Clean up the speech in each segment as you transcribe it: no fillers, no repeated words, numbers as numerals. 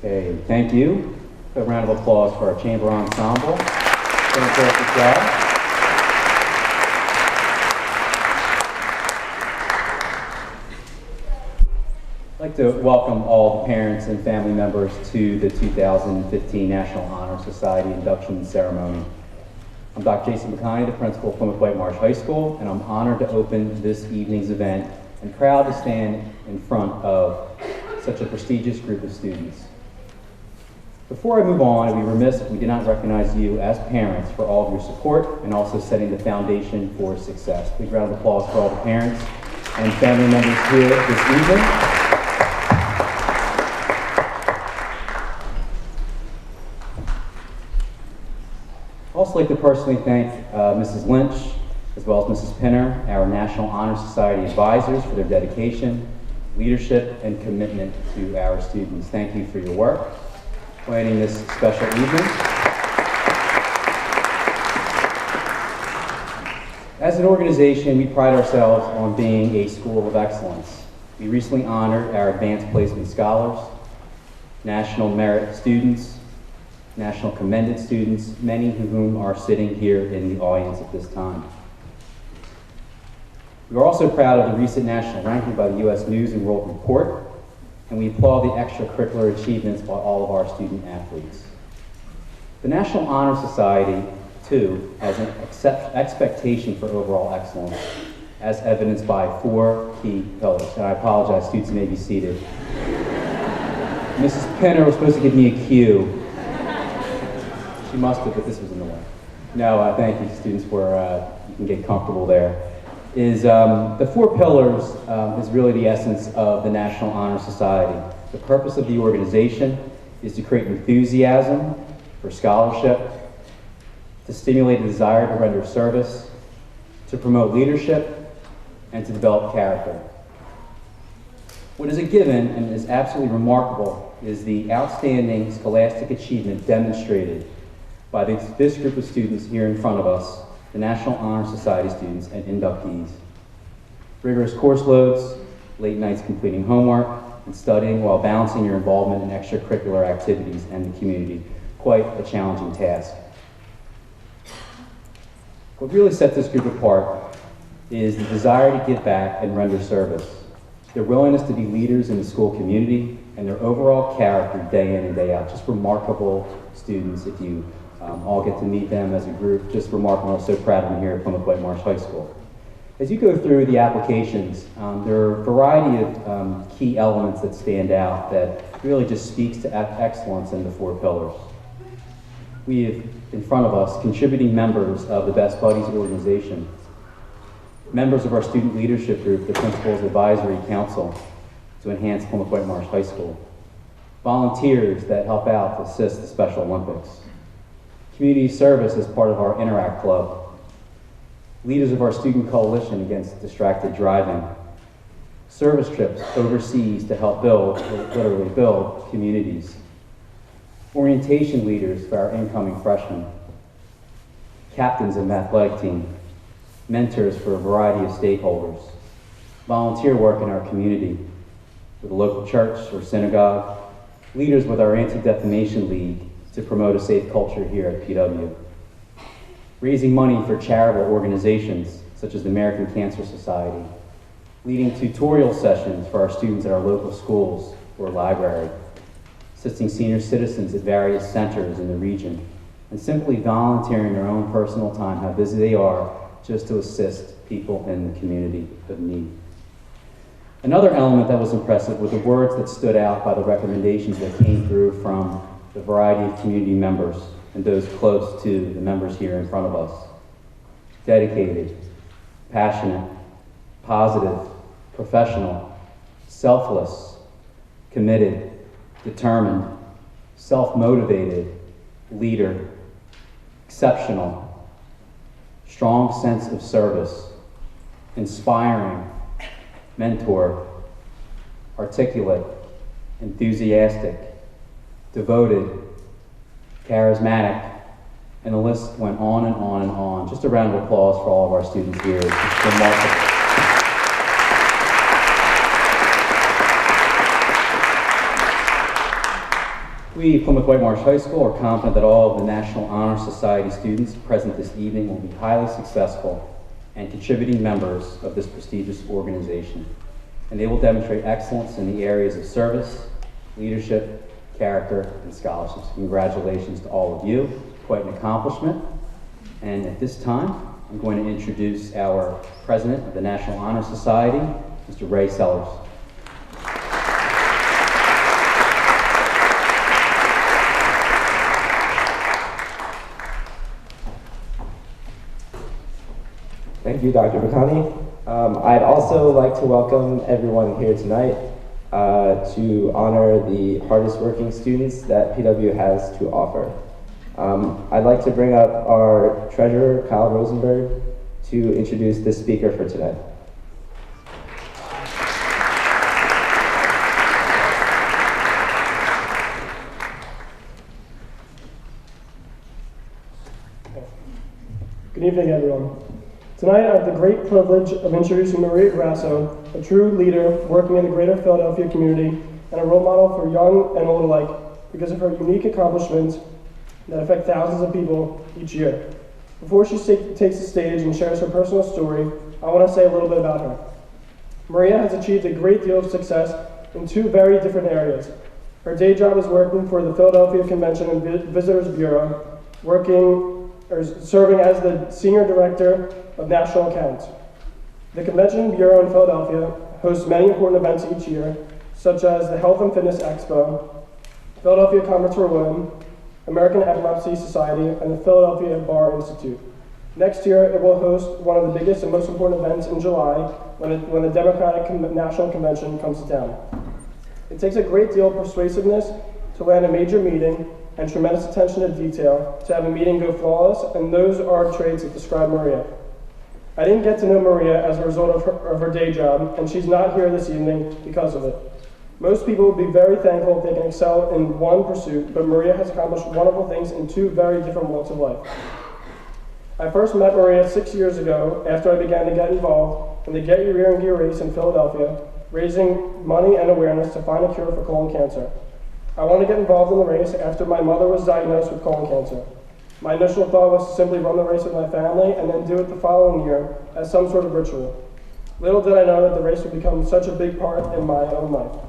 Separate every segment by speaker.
Speaker 1: Okay, thank you. A round of applause for our chamber ensemble. Fantastic job. I'd like to welcome all the parents and family members to the 2015 National Honor Society induction ceremony. I'm Dr. Jason Makani, the principal of Plymouth Whitemarsh High School, and I'm honored to open this evening's event and proud to stand in front of such a prestigious group of students. Before I move on, I'd be remiss if we did not recognize you as parents for all of your support and also setting the foundation for success. Big round of applause for all the parents and family members here this evening. I'd also like to personally thank Mrs. Lynch as well as Mrs. Pinner, our National Honor Society advisors, for their dedication, leadership, and commitment to our students. Thank you for your work planning this special evening. As an organization, we pride ourselves on being a school of excellence. We recently honored our advanced placement scholars, national merit students, national commended students, many of whom are sitting here in the audience at this time. We are also proud of the recent national ranking by the U.S. News and World Report, and we applaud the extracurricular achievements by all of our student athletes. The National Honor Society, too, has an expectation for overall excellence, as evidenced by 4 key pillars. And I apologize, students may be seated. Mrs. Pinner was supposed to give me a cue. She must have, but this was in the way. No, thank you, students, for you can get comfortable there. The 4 pillars is really the essence of the National Honor Society. The purpose of the organization is to create enthusiasm for scholarship, to stimulate a desire to render service, to promote leadership, and to develop character. What is a given and is absolutely remarkable is the outstanding scholastic achievement demonstrated by this group of students here in front of us, the National Honor Society students and inductees. Rigorous course loads, late nights completing homework, and studying while balancing your involvement in extracurricular activities and the community. Quite a challenging task. What really sets this group apart is the desire to give back and render service, their willingness to be leaders in the school community, and their overall character day in and day out. Just remarkable students. If you all get to meet them as a group, just remarkable. I'm so proud of them here at Plymouth Whitemarsh High School. As you go through the applications, there are a variety of key elements that stand out that really just speaks to excellence in the 4 pillars. We have in front of us contributing members of the Best Buddies organization, members of our student leadership group, the Principals Advisory Council, to enhance Plymouth Whitemarsh High School, volunteers that help out to assist the Special Olympics, community service as part of our Interact Club, leaders of our student coalition against distracted driving, service trips overseas to help literally build communities, orientation leaders for our incoming freshmen, captains of an athletic team, mentors for a variety of stakeholders, volunteer work in our community with a local church or synagogue, leaders with our Anti-Defamation League to promote a safe culture here at PW, raising money for charitable organizations such as the American Cancer Society, leading tutorial sessions for our students at our local schools or library, assisting senior citizens at various centers in the region, and simply volunteering their own personal time, how busy they are, just to assist people in the community of need. Another element that was impressive were the words that stood out by the recommendations that came through from the variety of community members and those close to the members here in front of us. Dedicated, passionate, positive, professional, selfless, committed, determined, self-motivated, leader, exceptional, strong sense of service, inspiring, mentor, articulate, enthusiastic, devoted, charismatic, and the list went on and on and on. Just a round of applause for all of our students here. It's remarkable. We, Plymouth Whitemarsh High School, are confident that all of the National Honor Society students present this evening will be highly successful and contributing members of this prestigious organization. And they will demonstrate excellence in the areas of service, leadership, character, and scholarships. Congratulations to all of you. Quite an accomplishment. And at this time, I'm going to introduce our president of the National Honor Society, Mr. Ray Sellers.
Speaker 2: Thank you, Dr. Makani. I'd also like to welcome everyone here tonight to honor the hardest working students that PW has to offer. I'd like to bring up our treasurer, Kyle Rosenberg, to introduce the speaker for tonight.
Speaker 3: Good evening, everyone. Tonight, I have the great privilege of introducing Maria Grasso, a true leader working in the greater Philadelphia community and a role model for young and old alike because of her unique accomplishments that affect thousands of people each year. Before she takes the stage and shares her personal story, I want to say a little bit about her. Maria has achieved a great deal of success in two very different areas. Her day job is working for the Philadelphia Convention and Visitors Bureau, serving as the Senior Director of National Accounts. The Convention Bureau in Philadelphia hosts many important events each year, such as the Health and Fitness Expo, Philadelphia Conference for Women, American Epilepsy Society, and the Philadelphia Bar Institute. Next year, it will host one of the biggest and most important events in July when the Democratic National Convention comes to town. It takes a great deal of persuasiveness to land a major meeting and tremendous attention to detail to have a meeting go flawless, and those are traits that describe Maria. I didn't get to know Maria as a result of her day job, and she's not here this evening because of it. Most people would be very thankful if they can excel in one pursuit, but Maria has accomplished wonderful things in two very different walks of life. I first met Maria 6 years ago after I began to get involved in the Get Your Ear and Gear race in Philadelphia, raising money and awareness to find a cure for colon cancer. I wanted to get involved in the race after my mother was diagnosed with colon cancer. My initial thought was to simply run the race with my family and then do it the following year as some sort of ritual. Little did I know that the race would become such a big part in my own life.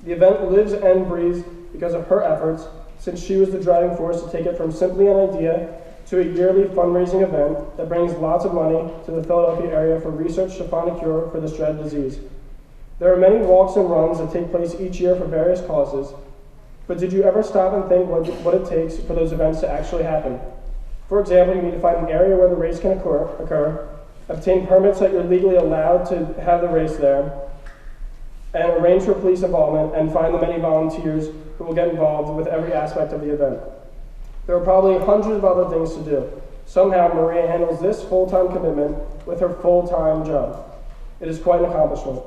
Speaker 3: The event lives and breathes because of her efforts, since she was the driving force to take it from simply an idea to a yearly fundraising event that brings lots of money to the Philadelphia area for research to find a cure for this dread disease. There are many walks and runs that take place each year for various causes, but did you ever stop and think what it takes for those events to actually happen? For example, you need to find an area where the race can occur, obtain permits that you're legally allowed to have the race there, and arrange for police involvement and find the many volunteers who will get involved with every aspect of the event. There are probably hundreds of other things to do. Somehow, Maria handles this full-time commitment with her full-time job. It is quite an accomplishment.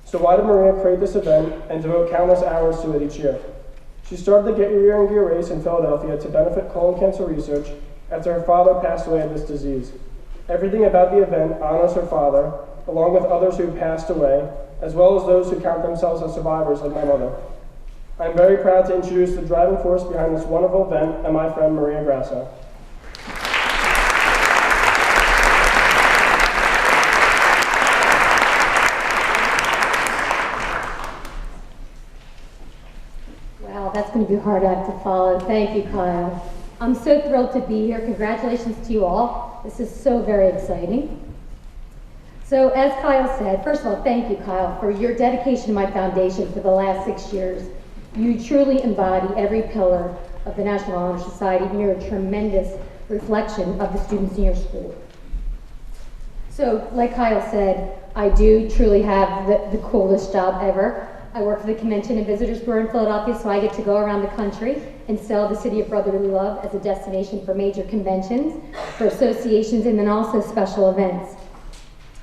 Speaker 3: So why did Maria create this event and devote countless hours to it each year? She started the Get Your Ear and Gear race in Philadelphia to benefit colon cancer research after her father passed away of this disease. Everything about the event honors her father, along with others who passed away, as well as those who count themselves as survivors like my mother. I am very proud to introduce the driving force behind this wonderful event and my friend Maria Grasso.
Speaker 4: Wow, that's going to be a hard act to follow. Thank you, Kyle. I'm so thrilled to be here. Congratulations to you all. This is so very exciting. So as Kyle said, first of all, thank you, Kyle, for your dedication to my foundation for the last 6 years. You truly embody every pillar of the National Honor Society, and you're a tremendous reflection of the students in your school. So, like Kyle said, I do truly have the coolest job ever. I work for the Convention and Visitors Bureau in Philadelphia, so I get to go around the country and sell the city of brotherly love as a destination for major conventions, for associations, and then also special events.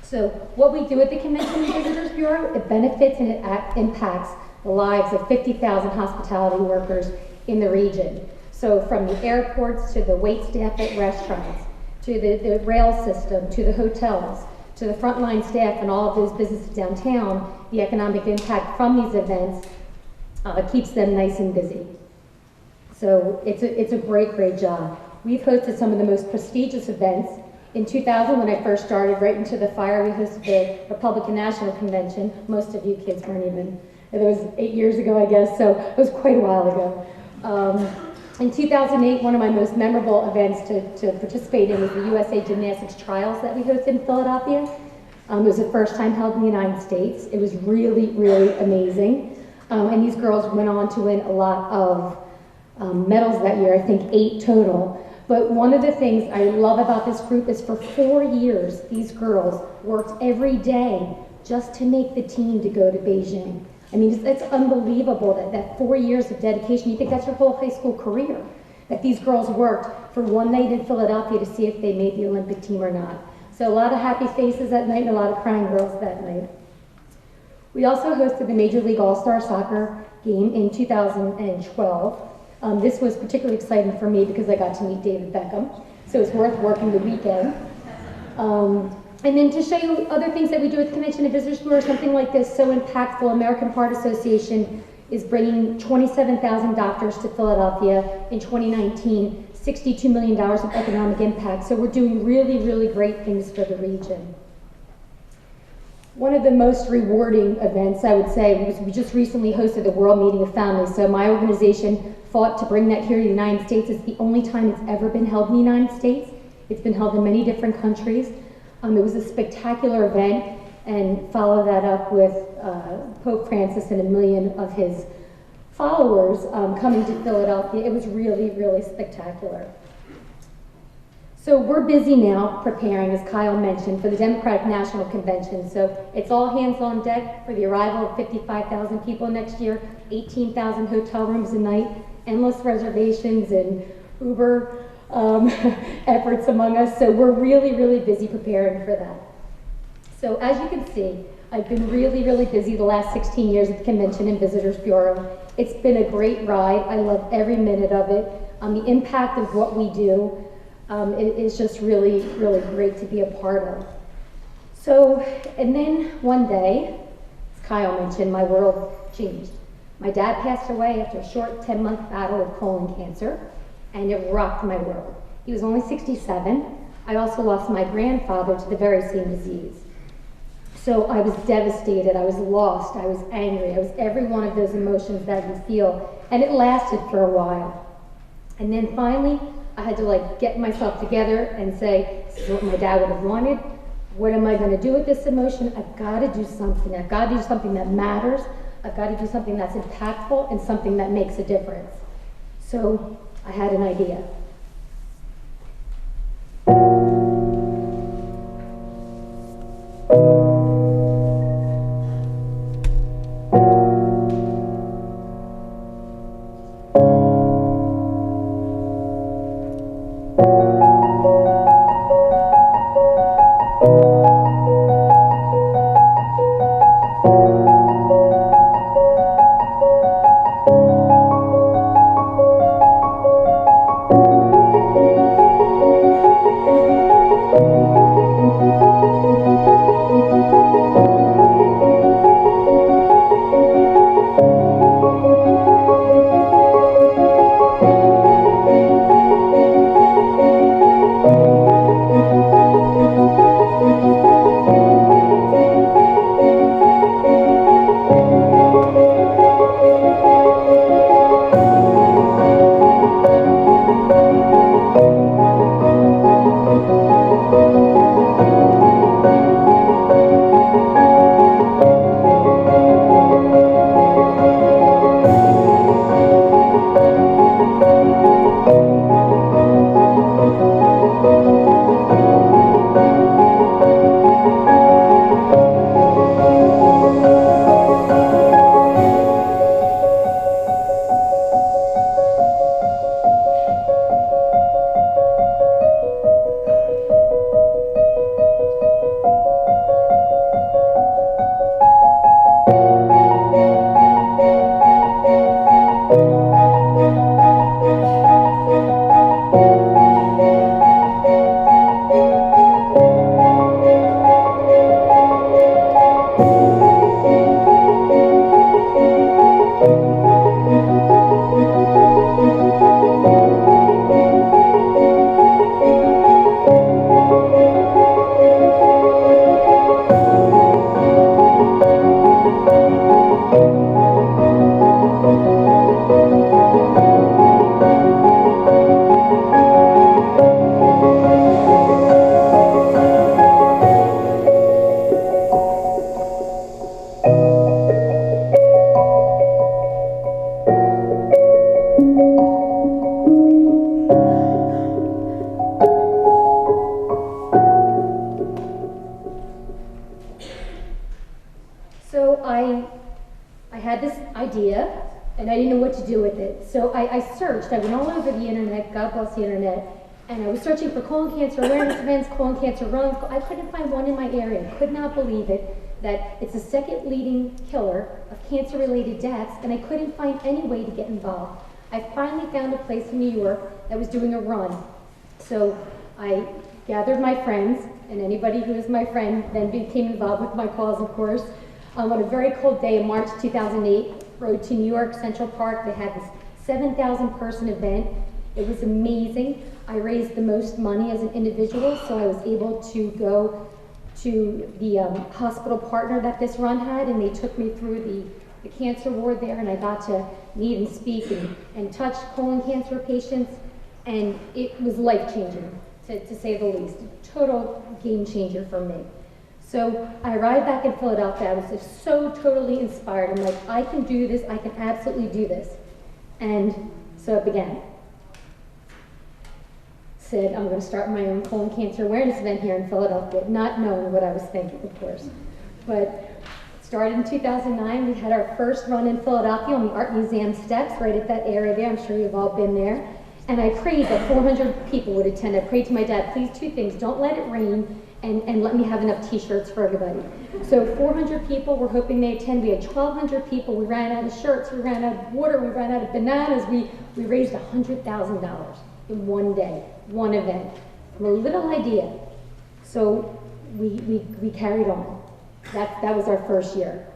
Speaker 4: So what we do at the Convention and Visitors Bureau, it benefits and it impacts the lives of 50,000 hospitality workers in the region. So from the airports to the wait staff at restaurants, to the rail system, to the hotels, to the frontline staff and all of those businesses downtown, the economic impact from these events keeps them nice and busy. So it's a great job. We've hosted some of the most prestigious events. In 2000, when I first started, right into the fire, we hosted the Republican National Convention. Most of you kids weren't even, it was 8 years ago, I guess, so it was quite a while ago. In 2008, one of my most memorable events to participate in was the USA Gymnastics Trials that we hosted in Philadelphia. It was the first time held in the United States. It was really amazing. And these girls went on to win a lot of medals that year, I think 8 total. But one of the things I love about this group is for 4 years, these girls worked every day just to make the team to go to Beijing. I mean, it's unbelievable that 4 years of dedication. You think that's your whole high school career, that these girls worked for one night in Philadelphia to see if they made the Olympic team or not. So a lot of happy faces that night and a lot of crying girls that night. We also hosted the Major League All-Star Soccer game in 2012. This was particularly exciting for me because I got to meet David Beckham, so it's worth working the weekend. And then to show you other things that we do at the Convention and Visitors Bureau, something like this so impactful, American Heart Association is bringing 27,000 doctors to Philadelphia in 2019, $62 million of economic impact. So we're doing really great things for the region. One of the most rewarding events, I would say, was we just recently hosted the World Meeting of Families. So my organization fought to bring that here to the United States. It's the only time it's ever been held in the United States. It's been held in many different countries. It was a spectacular event, and follow that up with Pope Francis and 1 million of his followers coming to Philadelphia. It was really spectacular. So we're busy now preparing, as Kyle mentioned, for the Democratic National Convention. So it's all hands on deck for the arrival of 55,000 people next year, 18,000 hotel rooms a night, endless reservations and Uber efforts among us. So we're really busy preparing for that. So as you can see, I've been really busy the last 16 years at the Convention and Visitors Bureau. It's been a great ride. I love every minute of it. The impact of what we do is just really great to be a part of. So, and then one day, as Kyle mentioned, my world changed. My dad passed away after a short 10-month battle with colon cancer, and it rocked my world. He was only 67. I also lost my grandfather to the very same disease. So I was devastated, I was lost, I was angry, I was every one of those emotions that you feel, and it lasted for a while. And then finally, I had to get myself together and say, this is what my dad would have wanted. What am I going to do with this emotion? I've got to do something. I've got to do something that matters. I've got to do something that's impactful and something that makes a difference. So I had an idea. I had this idea, and I didn't know what to do with it. So I searched. I went all over the internet, God bless the internet, and I was searching for colon cancer awareness events, colon cancer runs. I couldn't find one in my area. I could not believe it, that it's the second leading killer of cancer-related deaths, and I couldn't find any way to get involved. I finally found a place in New York that was doing a run. So I gathered my friends, and anybody who was my friend then became involved with my cause, of course. On a very cold day in March 2008, rode to New York Central Park. They had this 7,000 person event. It was amazing. I raised the most money as an individual, so I was able to go to the hospital partner that this run had, and they took me through the cancer ward there, and I got to meet and speak and touch colon cancer patients, and it was life-changing, to say the least. A total game changer for me. So I arrived back in Philadelphia. I was just so totally inspired. I'm like, I can do this. I can absolutely do this. And so it began. Said, I'm going to start my own colon cancer awareness event here in Philadelphia, not knowing what I was thinking, of course. But it started in 2009. We had our first run in Philadelphia on the Art Museum steps, right at that area there. I'm sure you've all been there. And I prayed that 400 people would attend. I prayed to my dad, please, two things. Don't let it rain, and let me have enough t-shirts for everybody. So 400 people, we're hoping they attend. We had 1,200 people. We ran out of shirts. We ran out of water. We ran out of bananas. We raised $100,000 in one day, one event, from a little idea. So we carried on. That was our first year.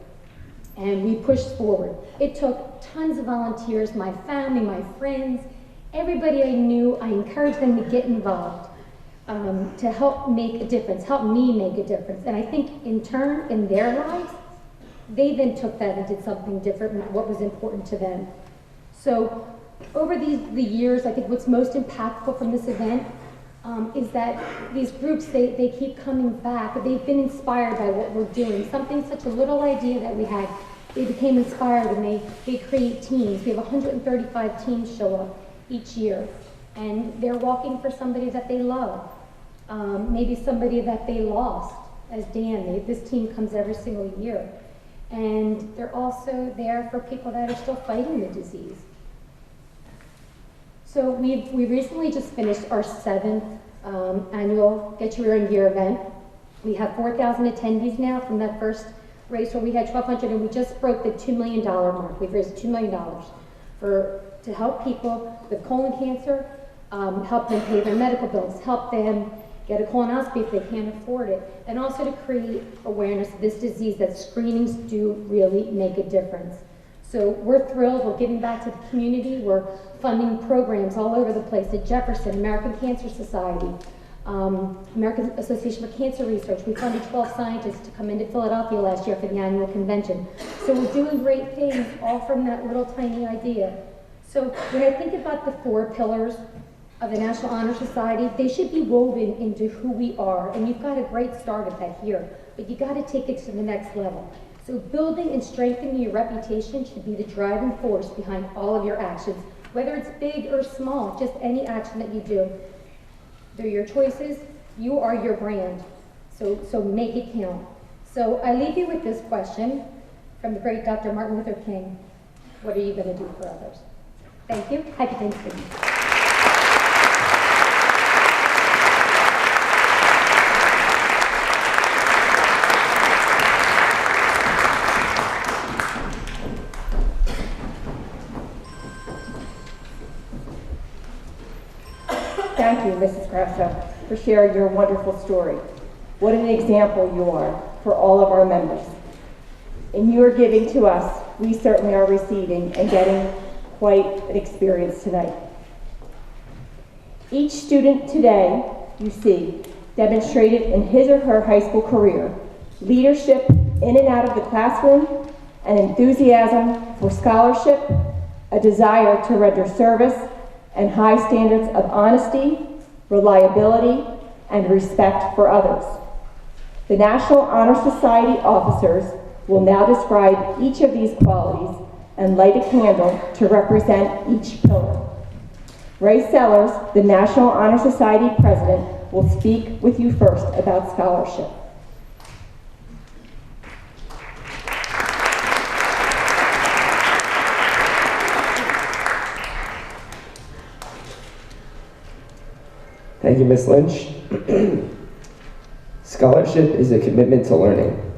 Speaker 4: And we pushed forward. It took tons of volunteers, my family, my friends, everybody I knew. I encouraged them to get involved, to help make a difference, help me make a difference. And I think in turn, in their lives, they then took that and did something different with what was important to them. So over the years, I think what's most impactful from this event is that these groups, they keep coming back. They've been inspired by what we're doing. Something, such a little idea that we had, they became inspired, and they create teams. We have 135 teams show up each year, and they're walking for somebody that they love, maybe somebody that they lost, as Dan. This team comes every single year, and they're also there for people that are still fighting the disease. So we recently just finished our 7th annual Get Your Own Gear event. We have 4,000 attendees now from that first race where we had 1,200, and we just broke the $2 million mark. We've raised $2 million to help people with colon cancer, help them pay their medical bills, help them get a colonoscopy if they can't afford it, and also to create awareness of this disease, that screenings do really make a difference. So we're thrilled. We're giving back to the community. We're funding programs all over the place at Jefferson, American Cancer Society, American Association for Cancer Research. We funded 12 scientists to come into Philadelphia last year for the annual convention. So we're doing great things, all from that little tiny idea. So when I think about the 4 pillars of the National Honor Society, they should be woven into who we are. And you've got a great start at that here, but you got to take it to the next level. So building and strengthening your reputation should be the driving force behind all of your actions, whether it's big or small, just any action that you do. They're your choices. You are your brand. So make it count. So I leave you with this question from the great Dr. Martin Luther King. What are you going to do for others? Thank you. Happy Thanksgiving.
Speaker 5: Thank you, Mrs. Grasso, for sharing your wonderful story. What an example you are for all of our members. In your giving to us, we certainly are receiving and getting quite an experience tonight. Each student today, you see, demonstrated in his or her high school career leadership in and out of the classroom, an enthusiasm for scholarship, a desire to render service, and high standards of honesty, reliability, and respect for others. The National Honor Society officers will now describe each of these qualities and light a candle to represent each pillar. Ray Sellers, the National Honor Society president, will speak with you first about scholarship.
Speaker 2: Thank you, Ms. Lynch. Scholarship is a commitment to learning.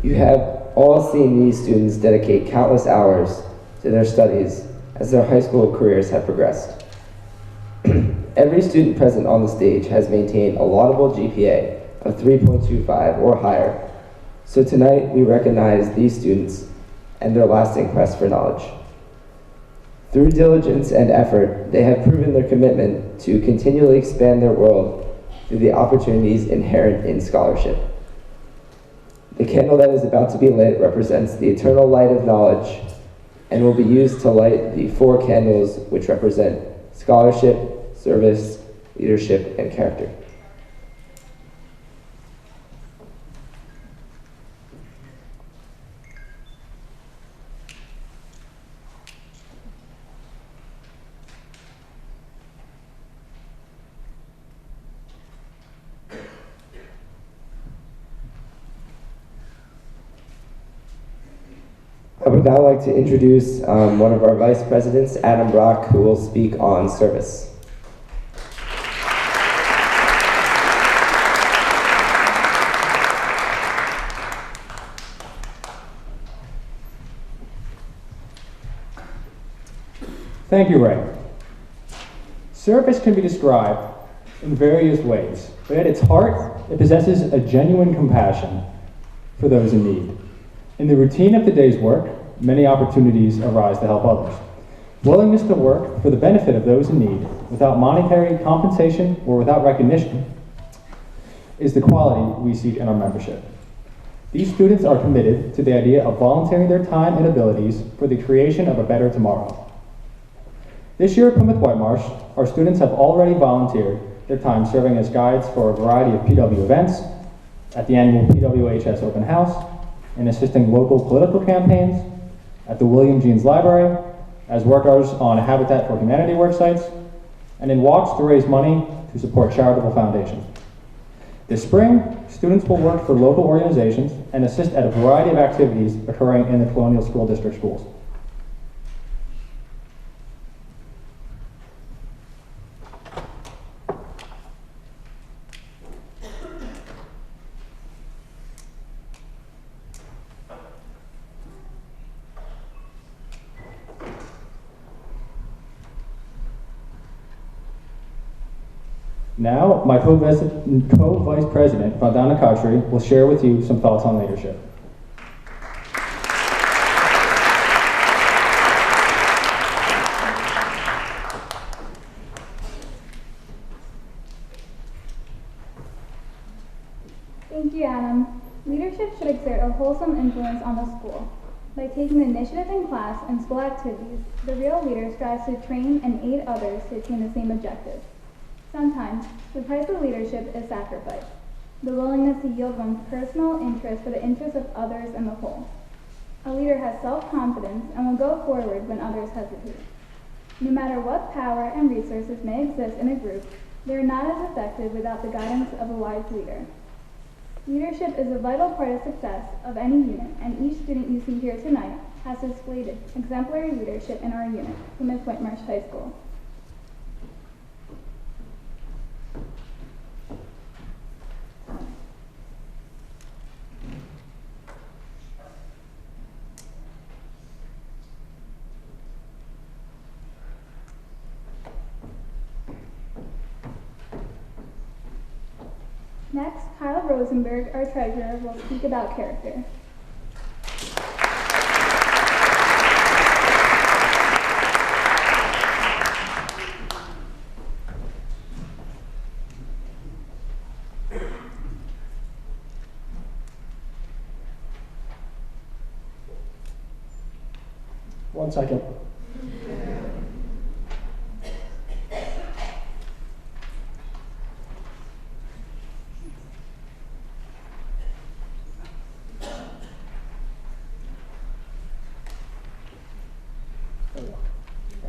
Speaker 2: You have all seen these students dedicate countless hours to their studies as their high school careers have progressed. Every student present on the stage has maintained a laudable GPA of 3.25 or higher. So tonight we recognize these students and their lasting quest for knowledge. Through diligence and effort, they have proven their commitment to continually expand their world through the opportunities inherent in scholarship. The candle that is about to be lit represents the eternal light of knowledge and will be used to light the 4 candles which represent scholarship, service, leadership, and character. I would now like to introduce one of our vice presidents, Adam Brock, who will speak on service.
Speaker 6: Thank you, Ray. Service can be described in various ways, but at its heart, it possesses a genuine compassion for those in need. In the routine of the day's work, many opportunities arise to help others. Willingness to work for the benefit of those in need without monetary compensation or without recognition is the quality we seek in our membership. These students are committed to the idea of volunteering their time and abilities for the creation of a better tomorrow. This year at Plymouth Whitemarsh, our students have already volunteered their time serving as guides for a variety of PW events, at the annual PWHS open house, in assisting local political campaigns, at the William Jeans Library, as workers on Habitat for Humanity work sites, and in walks to raise money to support charitable foundations. This spring, students will work for local organizations and assist at a variety of activities occurring in the Colonial School District schools. Now, my co-vice president, Vandana Khatri, will share with you some thoughts on leadership.
Speaker 7: Thank you, Adam. Leadership should exert a wholesome influence on the school. By taking the initiative in class and school activities, the real leader strives to train and aid others to attain the same objective. Sometimes, the price of leadership is sacrifice, the willingness to yield one's personal interest for the interest of others and the whole. A leader has self-confidence and will go forward when others hesitate. No matter what power and resources may exist in a group, they are not as effective without the guidance of a wise leader. Leadership is a vital part of success of any unit, and each student you see here tonight has displayed exemplary leadership in our unit, Plymouth Whitemarsh High School. Next, Kyle Rosenberg, our treasurer, will speak about character.
Speaker 3: One second.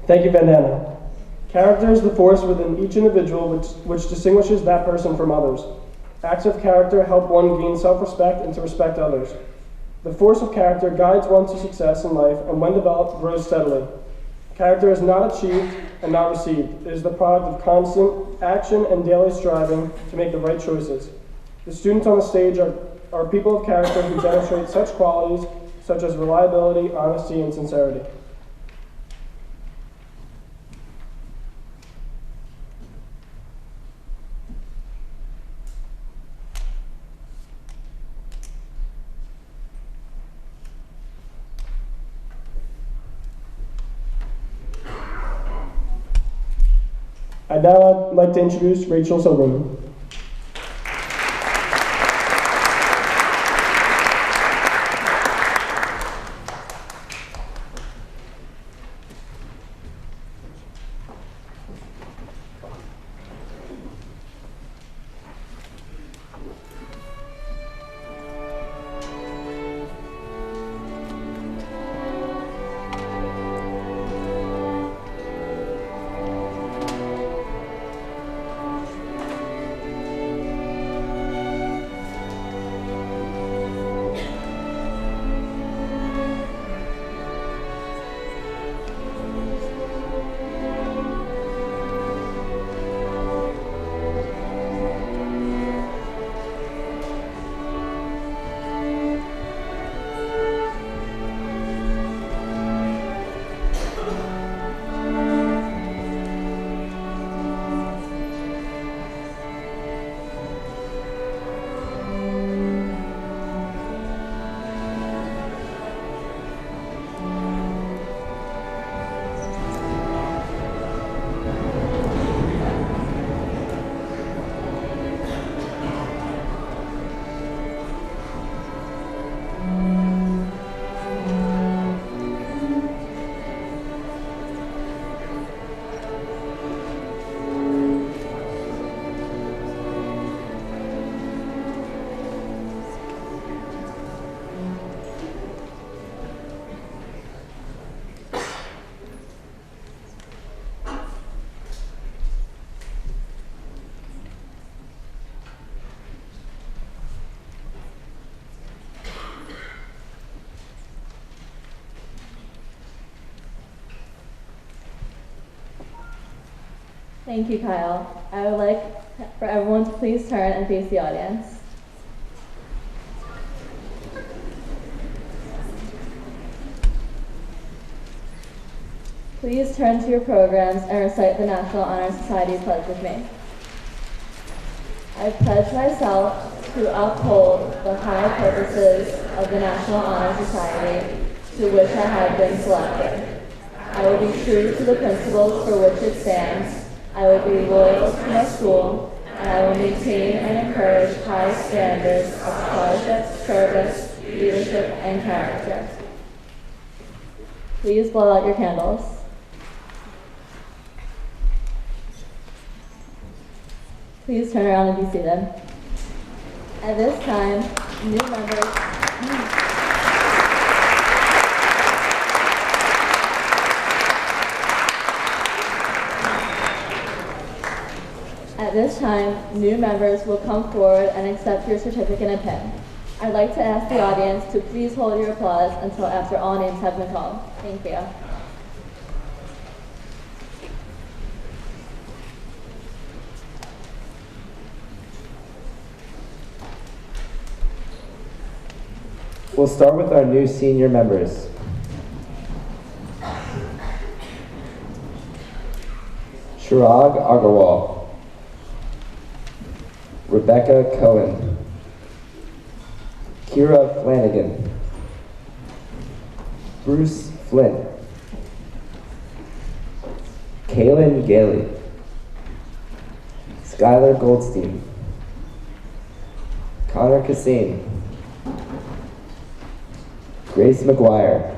Speaker 3: Thank you, Vandana. Character is the force within each individual which distinguishes that person from others. Acts of character help one gain self-respect and to respect others. The force of character guides one to success in life and when developed, grows steadily. Character is not achieved and not received. It is the product of constant action and daily striving to make the right choices. The students on the stage are people of character who demonstrate such qualities such as reliability, honesty, and sincerity. I'd now like to introduce Rachel Silverman.
Speaker 8: Thank you, Kyle. I would like for everyone to please turn and face the audience. Please turn to your programs and recite the National Honor Society pledge with me. I pledge myself to uphold the high purposes of the National Honor Society to which I have been selected. I will be true to the principles for which it stands. I will be loyal to my school, and I will maintain and encourage high standards of scholarship, service, leadership, and character. Please blow out your candles. Please turn around and be seated. At this time, new members... At this time, new members will come forward and accept your certificate and pin. I'd like to ask the audience to please hold your applause until after all names have been called. Thank you.
Speaker 2: We'll start with our new senior members. Shirag Agarwal. Rebecca Cohen. Kira Flanagan. Bruce Flynn. Kaylin Gailey. Skylar Goldstein. Connor Kassim. Grace McGuire.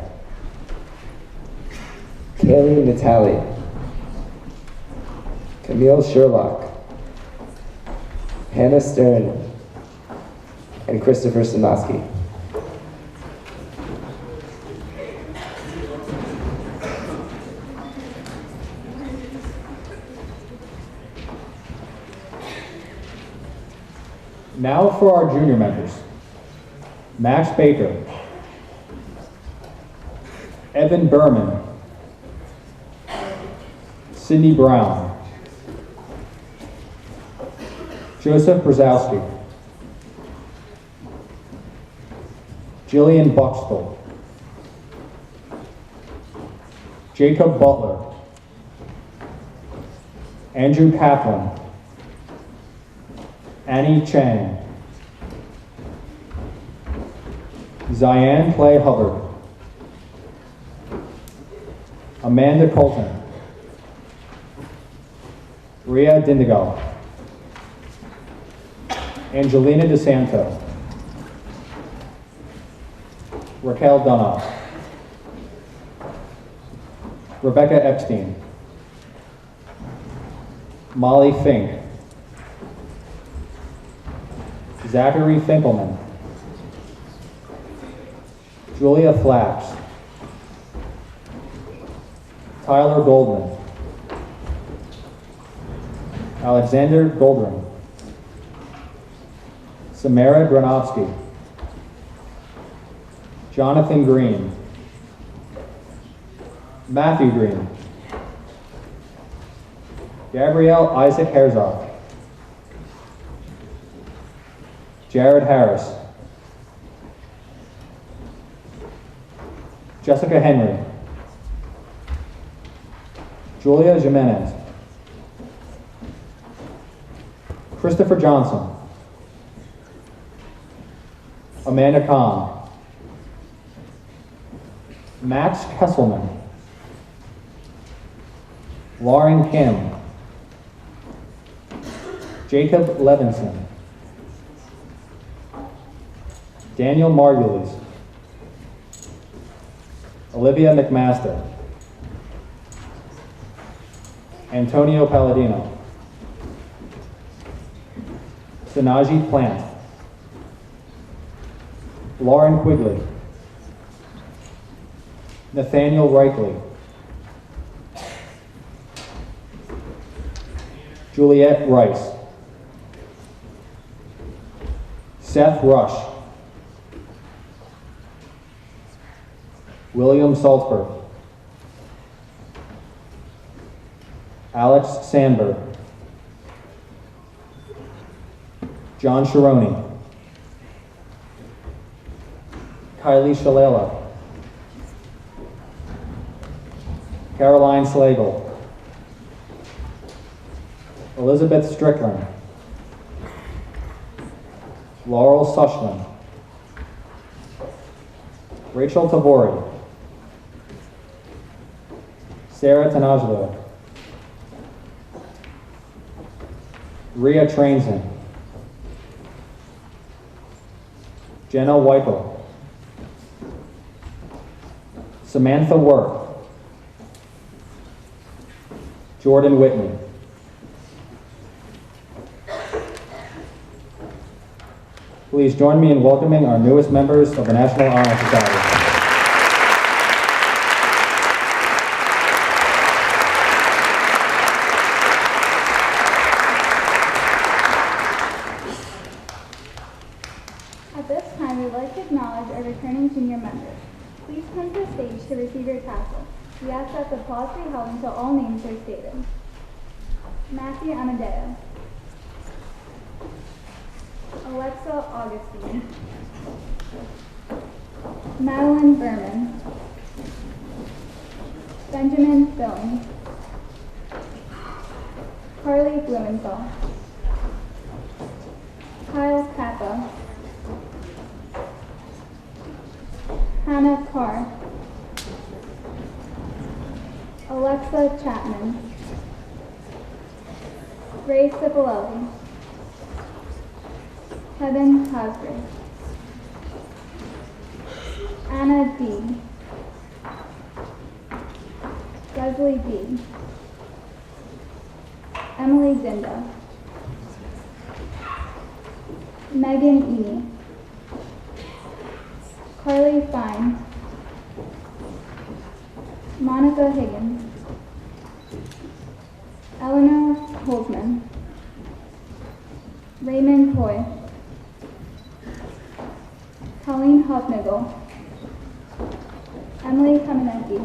Speaker 2: Kaylee Natali. Camille Sherlock. Hannah Stern, and Christopher Sinoski.
Speaker 6: Now for our junior members. Max Baker, Evan Berman, Sydney Brown. Joseph Brzezowski. Jillian Buxtel. Jacob Butler. Andrew Kaplan. Annie Chang. Ziane Clay Hubbard. Amanda Colton. Ria Dindigal. Angelina DeSanto. Raquel Dunoff. Rebecca Epstein. Molly Fink. Zachary Finkelman. Julia Flax. Tyler Goldman. Alexander Goldring. Samara Granovsky. Jonathan Green. Matthew Green. Gabrielle Isaac Herzog. Jared Harris. Jessica Henry. Julia Jimenez. Christopher Johnson. Amanda Kahn. Max Kesselman. Lauren Kim. Jacob Levinson. Daniel Margulies. Olivia McMaster. Antonio Palladino. Sanaji Plant. Lauren Quigley. Nathaniel Reichley. Juliette Rice. Seth Rush. William Salzberg. Alex Sandberg. John Sharoni. Kylie Shalala. Caroline Slagle. Elizabeth Strickland. Laurel Sushman. Rachel Tavori. Sarah Tanajlo. Rhea Trainson. Jenna Weichel. Samantha Work. Jordan Whitney. Please join me in welcoming our newest members of the National Honor Society.
Speaker 7: At this time, we'd like to acknowledge our returning junior members. Please come to the stage to receive your tassel. We ask that the applause be held until all names are stated. Matthew Amadeo. Alexa Augustine. Madeline Berman. Benjamin Billings. Carly Blumenthal. Kyle Kappa. Hannah Carr. Alexa Chapman. Ray Cipollelli. Kevin Hasbury. Anna D. Leslie D. Emily Zinda. Megan E. Carly Fine. Monica Higgins. Eleanor Holzman. Raymond Hoy. Colleen Hofnagel. Emily Kamenecki.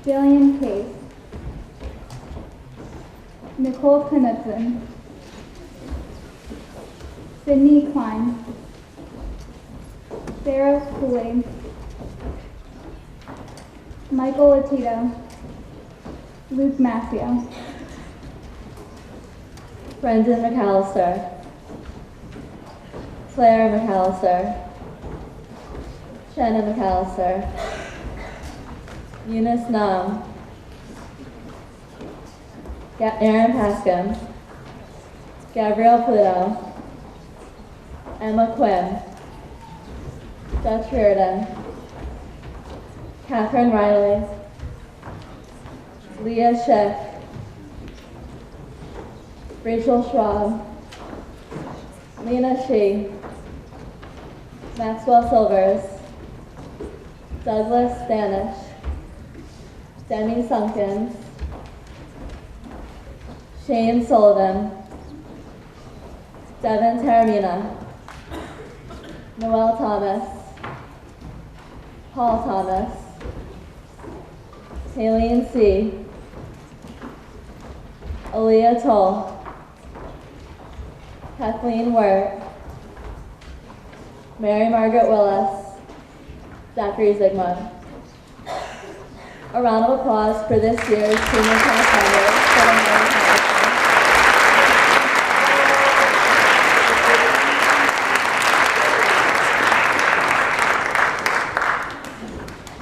Speaker 7: Jillian Case, Nicole Knudsen, Sydney Klein, Sarah Kool-Aid, Michael Latito, Luke Massio,
Speaker 8: Brendan McAllister, Claire McAllister, Shannon McAllister, Eunice Nam, Aaron Pascom, Gabrielle Pluto, Emma Quinn, Dutch Reardon, Catherine Riley, Leah Schiff, Rachel Schwab, Lena Shee, Maxwell Silvers, Douglas Stanish, Demi Sunkins, Shane Sullivan, Devin Taramina, Noel Thomas, Paul Thomas, Haleen C., Aaliyah Toll, Kathleen Wirt, Mary Margaret Willis, Zachary Zygmunt. A round of applause for this year's senior class members for the Mary Harrison.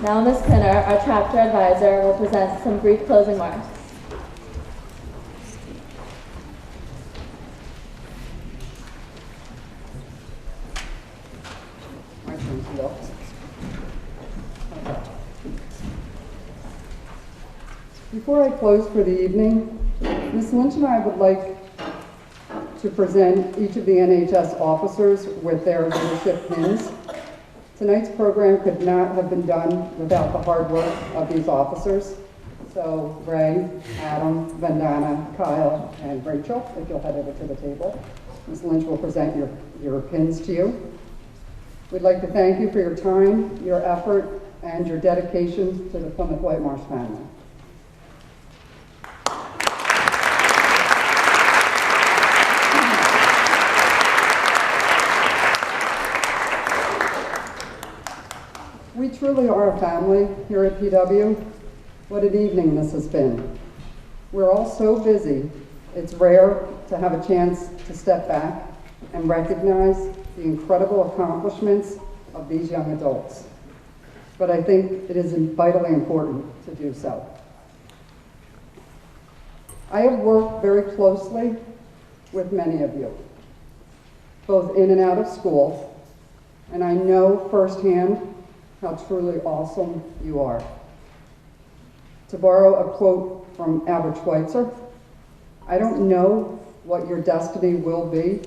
Speaker 8: Now Ms. Pinner, our chapter advisor, will present some brief closing remarks.
Speaker 9: Before I close for the evening, Ms. Lynch and I would like to present each of the NHS officers with their leadership pins. Tonight's program could not have been done without the hard work of these officers. So Ray, Adam, Vandana, Kyle, and Rachel, if you'll head over to the table. Ms. Lynch will present your pins to you. We'd like to thank you for your time, your effort, and your dedication to the Plymouth Whitemarsh family. We truly are a family here at PW. What an evening this has been. We're all so busy, it's rare to have a chance to step back and recognize the incredible accomplishments of these young adults. But I think it is vitally important to do so. I have worked very closely with many of you, both in and out of school, and I know firsthand how truly awesome you are. To borrow a quote from Albert Schweitzer, I don't know what your destiny will be,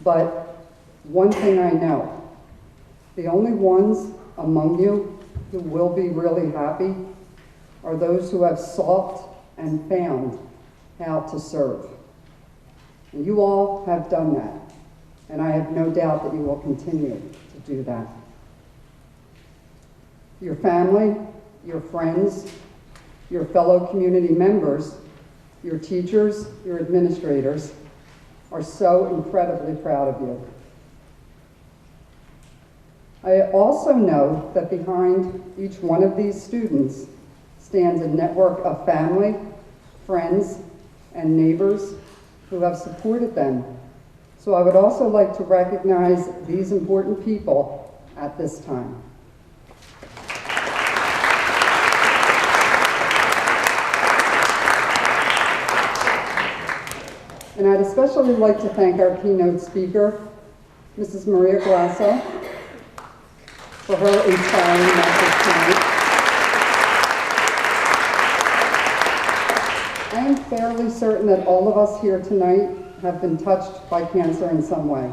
Speaker 9: but one thing I know, the only ones among you who will be really happy are those who have sought and found how to serve. And you all have done that, and I have no doubt that you will continue to do that. Your family, your friends, your fellow community members, your teachers, your administrators are so incredibly proud of you. I also know that behind each one of these students stands a network of family, friends, and neighbors who have supported them. So I would also like to recognize these important people at this time. And I'd especially like to thank our keynote speaker, Mrs. Maria Glasso, for her inspiring message tonight. I am fairly certain that all of us here tonight have been touched by cancer in some way.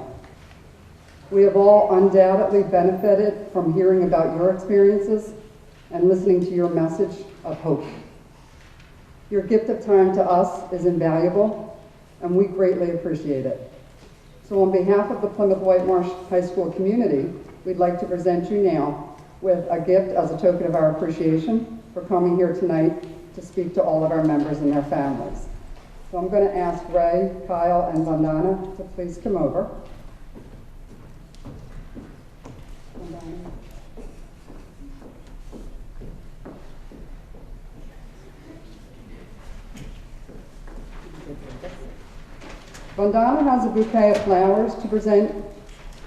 Speaker 9: We have all undoubtedly benefited from hearing about your experiences and listening to your message of hope. Your gift of time to us is invaluable, and we greatly appreciate it. So on behalf of the Plymouth Whitemarsh High School community, we'd like to present you now with a gift as a token of our appreciation for coming here tonight to speak to all of our members and their families. So I'm going to ask Ray, Kyle, and Vandana to please come over. Vandana has a bouquet of flowers to present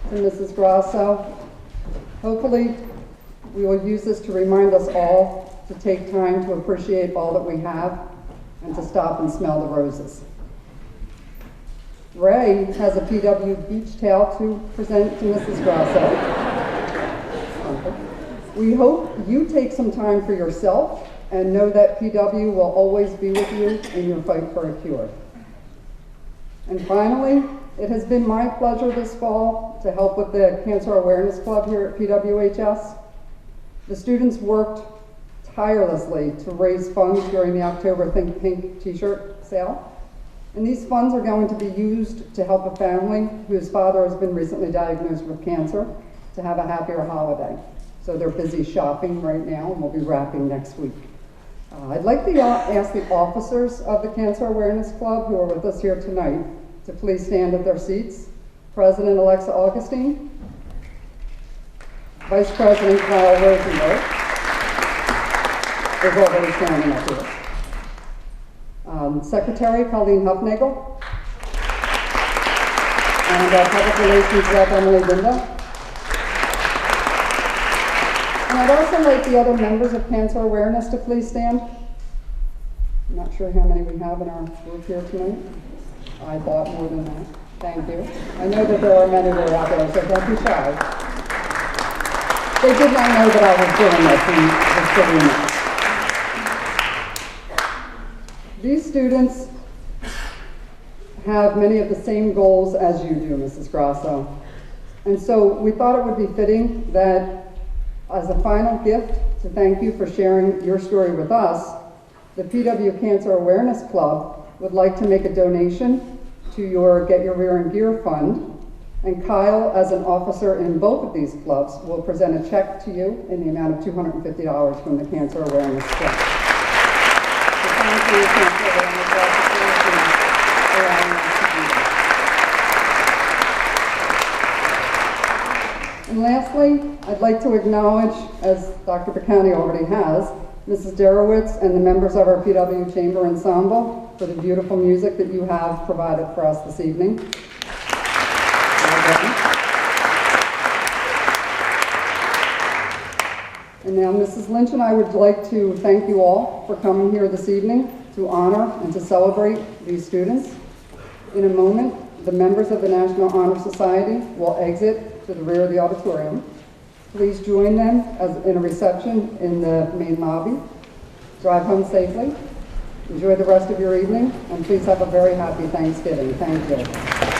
Speaker 9: to Mrs. Grasso. Hopefully, we will use this to remind us all to take time to appreciate all that we have and to stop and smell the roses. Ray has a PW beach towel to present to Mrs. Grasso. We hope you take some time for yourself and know that PW will always be with you in your fight for a cure. And finally, it has been my pleasure this fall to help with the Cancer Awareness Club here at PWHS. The students worked tirelessly to raise funds during the October Think Pink t-shirt sale. And these funds are going to be used to help a family whose father has been recently diagnosed with cancer to have a happier holiday. So they're busy shopping right now, and we'll be wrapping next week. I'd like to ask the officers of the Cancer Awareness Club who are with us here tonight to please stand at their seats. President Alexa Augustine, Vice President Kyle Rosenberg is already standing up here. Secretary Colleen Huffnagel, and our Public Relations Rep Emily Binda. And I'd also like the other members of Cancer Awareness to please stand. I'm not sure how many we have in our group here tonight. I thought more than that. Thank you. I know that there are many that are out there, so don't be shy. They did not know that I was doing this and was doing this. These students have many of the same goals as you do, Mrs. Grasso. And so we thought it would be fitting that as a final gift to thank you for sharing your story with us, the PW Cancer Awareness Club would like to make a donation to your Get Your Rear and Gear fund. And Kyle, as an officer in both of these clubs, will present a check to you in the amount of $250 from the Cancer Awareness Club. So thank you, Cancer Awareness officers, and allowing us to do that. And lastly, I'd like to acknowledge, as Dr. Makani already has, Mrs. Derowitz and the members of our PW Chamber Ensemble for the beautiful music that you have provided for us this evening. And now Mrs. Lynch and I would like to thank you all for coming here this evening to honor and to celebrate these students. In a moment, the members of the National Honor Society will exit to the rear of the auditorium. Please join them in a reception in the main lobby. Drive home safely. Enjoy the rest of your evening, and please have a very happy Thanksgiving. Thank you.